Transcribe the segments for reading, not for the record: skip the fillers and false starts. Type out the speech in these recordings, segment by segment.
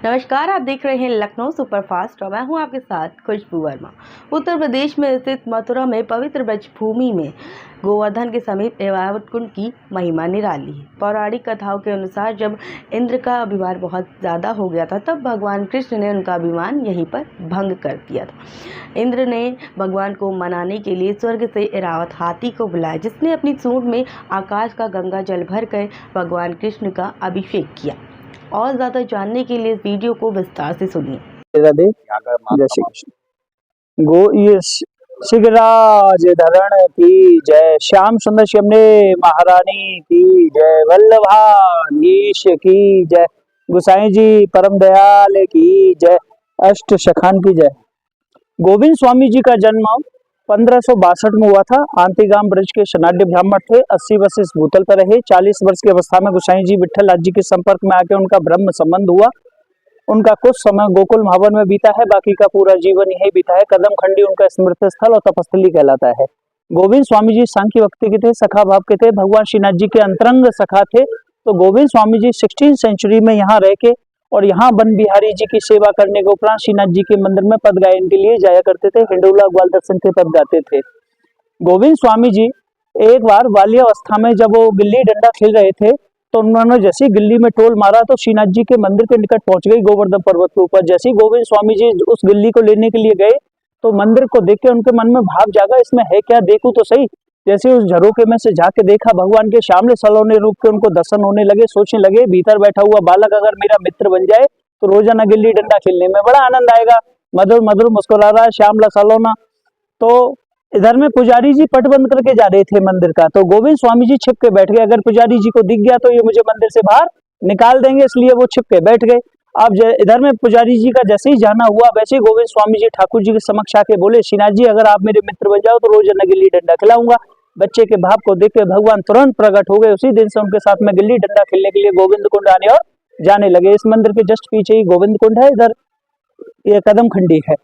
नमस्कार, आप देख रहे हैं लखनऊ सुपरफास्ट और मैं हूं आपके साथ खुशबू वर्मा। उत्तर प्रदेश में स्थित मथुरा में पवित्र ब्रज भूमि में गोवर्धन के समीप ऐरावत कुंड की महिमा निराली है। पौराणिक कथाओं के अनुसार जब इंद्र का अभिमान बहुत ज़्यादा हो गया था तब भगवान कृष्ण ने उनका अभिमान यहीं पर भंग कर दिया था। इंद्र ने भगवान को मनाने के लिए स्वर्ग से ऐरावत हाथी को बुलाया, जिसने अपनी सूंड में आकाश का गंगा जल भर कर भगवान कृष्ण का अभिषेक किया। और ज़्यादा जानने के लिए इस वीडियो को विस्तार से सुनिए। जय श्री कृष्ण। गो ये सिगराज धरण की जय, श्याम सुंदर शिवने महारानी की जय, वल्लभाधीश की जय, गुसाई जी परम दयाल की जय, अष्ट शखान की जय। गोविंद स्वामी जी का जन्म 1562 में हुआ था। आंतीगाम ब्रज के शनाढ़ ब्राह्मण थे। 80 वर्ष इस भूतल पर रहे। 40 वर्ष की अवस्था में गोसाई जी विठल लाल जी के संपर्क में आके उनका ब्रह्म संबंध हुआ। उनका कुछ समय गोकुल भवन में बीता है, बाकी का पूरा जीवन यही बीता है। कदम खंडी उनका स्मृत स्थल और तपस्थली कहलाता है। गोविंद स्वामी जी सांख्य भक्ति के थे, सखा भाव के थे, भगवान श्रीनाथ जी के अंतरंग सखा थे। तो गोविंद स्वामी जी 16वीं सेंचुरी में यहाँ रह के और यहाँ बन बिहारी जी की सेवा करने के उपरांत श्रीनाथ जी के मंदिर में पद गायन के लिए जाया करते थे। हिंडोला ग्वाल दर्शन के पद गाते थे। गोविंद स्वामी जी एक बार बाल्यावस्था में जब वो गिल्ली डंडा खेल रहे थे तो उन्होंने जैसे गिल्ली में टोल मारा तो श्रीनाथ जी के मंदिर के निकट पहुंच गई गोवर्धन पर्वत के ऊपर। जैसे ही गोविंद स्वामी जी उस गिल्ली को लेने के लिए गए तो मंदिर को देख के उनके मन में भाव जागा, इसमें है क्या, देखूं तो सही। जैसे उस झरोके में से जाके देखा, भगवान के श्यामले सलोने रूप के उनको दर्शन होने लगे। सोचने लगे, भीतर बैठा हुआ बालक अगर मेरा मित्र बन जाए तो रोजाना गिल्ली डंडा खेलने में बड़ा आनंद आएगा। मधुर मधुर मुस्कुरा रहा है श्यामला सलोना। तो इधर में पुजारी जी पट बंद करके जा रहे थे मंदिर का, तो गोविंद स्वामी जी छिप के बैठ गए। अगर पुजारी जी को दिख गया तो ये मुझे मंदिर से बाहर निकाल देंगे, इसलिए वो छिप के बैठ गए। अब इधर में पुजारी जी का जैसे ही जाना हुआ वैसे ही गोविंद स्वामी जी ठाकुर जी के समक्ष आके बोले, श्रीनाथ जी अगर आप मेरे मित्र बन जाओ तो रोजाना गिल्ली डंडा खिलाऊंगा। बच्चे के भाव को देख के भगवान तुरंत प्रकट हो गए। उसी दिन से उनके साथ में गिल्ली डंडा खेलने के लिए गोविंद कुंड आने और जाने लगे। इस मंदिर के जस्ट पीछे ही गोविंद कुंड है, इधर ये कदम खंडी है।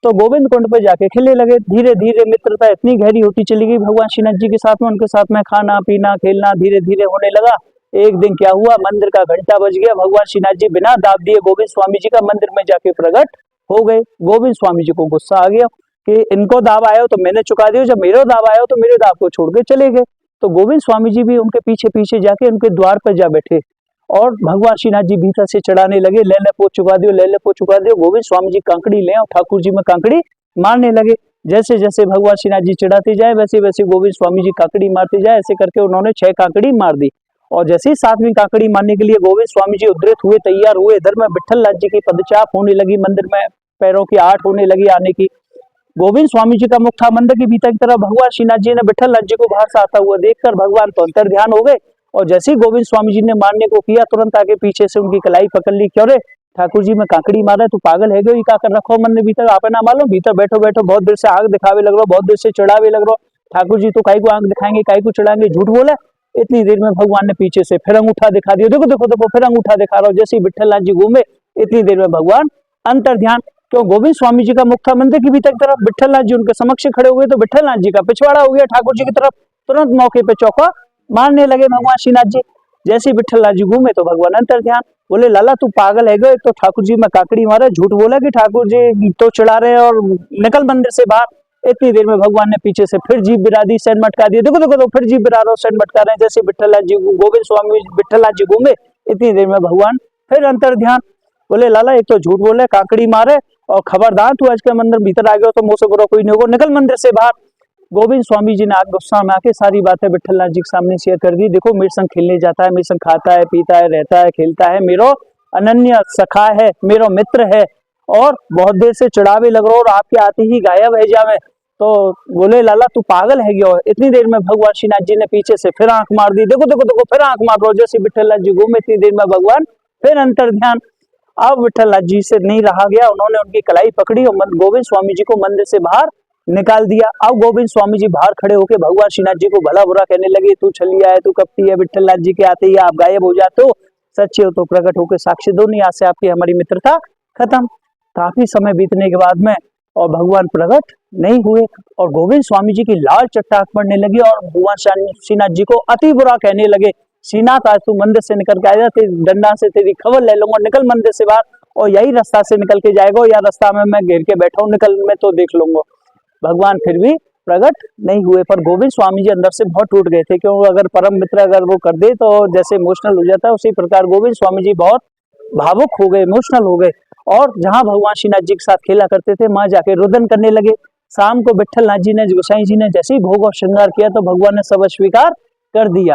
तो गोविंद कुंड पे जाके खेलने लगे। धीरे धीरे मित्रता इतनी गहरी होती चली गई भगवान श्रीनाथ जी के साथ में, उनके साथ में खाना पीना खेलना धीरे धीरे होने लगा। एक दिन क्या हुआ, मंदिर का घंटा बज गया। भगवान श्रीनाथ जी बिना दाब दिए गोविंद स्वामी जी का मंदिर में जाके प्रकट हो गए। गोविंद स्वामी जी को गुस्सा आ गया कि इनको दाब आया तो मैंने चुका दिया, जब मेरे दाब आया तो मेरे दाब को छोड़ के चले गए। तो गोविंद स्वामी जी भी उनके पीछे पीछे जाके उनके द्वार पर जा बैठे और भगवान श्रीनाथ जी भीतर से चढ़ाने लगे, ले ले पो चुका दियो, ले ले पो चुका दियो। गोविंद स्वामी जी कांकड़ी ले और ठाकुर जी में कांकड़ी मारने लगे। जैसे जैसे भगवान श्रीनाथ जी चढ़ाते जाए वैसे वैसे गोविंद स्वामी जी कांकड़ी मारते जाए। ऐसे करके उन्होंने 6 कांकड़ी मार दी। और जैसे ही 7वीं कांकड़ी मारने के लिए गोविंद स्वामी जी उद्धृत हुए, तैयार हुए। इधर में विठल लाल जी की पदचाप होने लगी, मंदिर में पैरों की आहट होने लगी आने की। गोविंद स्वामी जी का मुख था मंदिर के भीतर की तरफ। भगवान श्रीनाथ जी ने विठल लाल जी को बाहर से आता हुआ देखकर भगवान तो अंतर ध्यान हो गए और जैसे ही गोविंद स्वामी जी ने मारने को किया तुरंत आके पीछे से उनकी कलाई पकड़ ली। क्यों रे ठाकुर जी में कांकड़ी मारा, तू पागल है क्या कर रखो मंदिर भीतर, आप ना मालूम भीतर बैठो बैठो बहुत देर से आग दिखावे लग रहा, बहुत देर से चढ़ावे लग रहा। ठाकुर जी तो काई को आग दिखाएंगे, काई को चढ़ाएंगे, झूठ बोला। इतनी देर में भगवान ने पीछे से फिर अंगूठा दिखा दिया। देखो देखो देखो फिर अंगूठा दिखा रहा हूं। जैसे ही विठल लाल जी घूमे इतनी देर में भगवान अंतर ध्यान। क्यों, गोविंद स्वामी जी का मुख था मंदिर की भीतर की तरफ, विठल लाल जी उनके समक्ष खड़े हुए तो विठल लाल जी का पिछवाड़ा हो गया ठाकुर जी की तरफ। तुरंत मौके पे चौका मारने लगे भगवान श्रीनाथ जी। जैसे ही विठल लाल जी घूमे तो भगवान अंतर ध्यान। बोले लाला तू पागल है गए, तो ठाकुर जी में काकड़ी मारे, झूठ बोला कि ठाकुर जी तो चढ़ा रहे और निकल मंदिर से बाहर। इतनी देर में भगवान ने पीछे से फिर जीभ बिरा दी, सैन मटका दिया। देखो देखो तो फिर जीभ बिरा रहा हो, सैन मटका रहे। जैसे विठल लाल जी गोविंद स्वामी विठल लाल जी घूमे इतनी देर में भगवान फिर अंतर ध्यान। बोले लाला एक तो झूठ बोले, काकड़ी मारे और खबरदार तू आज के मंदिर भीतर आ गया तो मुझसे बुरा कोई नहीं होगा, निकल मंदिर से बाहर। गोविंद स्वामी जी ने आग गुस्सा में आके सारी बातें विठल लाल जी के सामने शेयर कर दी। देखो मेरे संग खेलने जाता है, मेरे संग खाता है पीता है रहता है खेलता है, मेरो अनन्य सखा है, मेरो मित्र है और बहुत देर से चढ़ावे लग रहा और आपके आते ही गायब है जावे। तो बोले लाला तू पागल है गया। इतनी देर में भगवान श्रीनाथ जी ने पीछे से फिर आंख मार दी। देखो देखो देखो फिर आंख मार रहा। जैसे विठल लाल जी घूमे इतनी देर में भगवान फिर अंतर ध्यान। अब विठल लाल जी से नहीं रहा गया, उन्होंने उनकी कलाई पकड़ी और गोविंद स्वामी जी को मंदिर से बाहर निकाल दिया। अब गोविंद स्वामी जी बाहर खड़े होकर भगवान श्रीनाथ जी को भला बुरा कहने लगे, तू छलिया है, तू कपटी है, विठल लाल जी के आते ही आप गायब हो जाते हो, सच्चे हो तो प्रकट होकर साक्षी दो, नहीं आज से आपकी हमारी मित्रता खत्म। काफी समय बीतने के बाद में और भगवान प्रकट नहीं हुए और गोविंद स्वामी जी की लाल चट्टाक पड़ने लगी और भगवान श्रीनाथ जी को अति बुरा कहने लगे, श्रीनाथ आज तू मंदिर से निकल के आया, तेरी डंडा से तेरी खबर ले लूंगा, निकल मंदिर से बाहर। और यही रास्ता से निकल के जाएगा, या रास्ता में मैं घेर के बैठा हूँ, निकल में तो देख लूंगा। भगवान फिर भी प्रकट नहीं हुए। पर गोविंद स्वामी जी अंदर से बहुत टूट गए थे, क्योंकि अगर परम मित्र अगर वो कर दे तो जैसे इमोशनल हो जाता है, उसी प्रकार गोविंद स्वामी जी बहुत भावुक हो गए, इमोशनल हो गए, और जहां भगवान श्रीनाथ जी के साथ खेला करते थे वहां जाके रुदन करने लगे। शाम को विट्ठल नाथ जी ने, गोसाई जी ने जैसे ही भोग और श्रृंगार किया तो भगवान ने सब स्वीकार कर दिया।